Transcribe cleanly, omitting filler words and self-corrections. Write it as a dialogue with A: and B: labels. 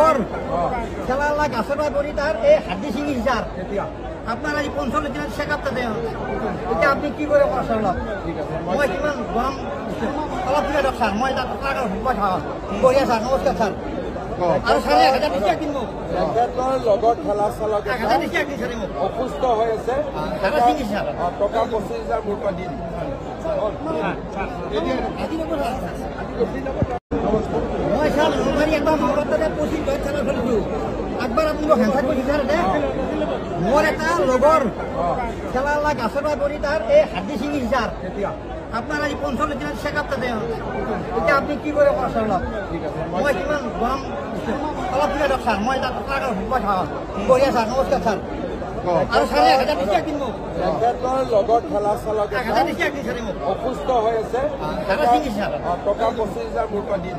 A: লগৰ খেলা গাছৰ পৰা পৰি তাৰ এই হাড্ডি ছিঙি হিচাৰ আপোনাৰ আজি 45 দিনত চেকআপ তাতে এতিয়া আপুনি কি কৰে কওকচোন অলপ মই কিমান গৰম অলপ পিৰিয়ড ছাৰ মই তাত বঢ়িয়া ছাৰ নমস্কাৰ ছাৰ আৰু ছাৰে 1000 টকা কিনিব
B: তেখেতৰ লগত খেলা চালক
A: 1000 টকা কিনিছে মোক
B: অসুস্থ হৈ আছে
A: হাড়া ছিঙি ছাৰ
B: টকা 25,000 মোৰ পৰা দি
A: মই ছাৰ নলবাৰী একদম মূৰতে 25 বছৰ খেলা খেলিছোঁ একবাৰ আপুনি মোক হেঁচা কৰি ছাৰ দে মোৰ এটা লগৰ খেলা গাছৰ পৰা পৰি তাৰ এই হাড্ডি ছিঙি হিচাৰ আপোনাৰ আজি 45 দিনত চেকআপ তাতে এতিয়া আপুনি কি কৰে কওকচোন অলপ মই কিমান গৰম অলপ পিৰিয়ড ছাৰ মই তাত বঢ়িয়া ছাৰ নমস্কাৰ ছাৰ আৰু ছাৰে 1000 টকা কিনিব
B: তেখেতৰ লগত খেলা চালক
A: 1000 টকা কিনিছে মোক
B: অসুস্থ হৈ আছে
A: হাড়া ছিঙি ছাৰ
B: টকা 25,000 মোৰ পৰা দি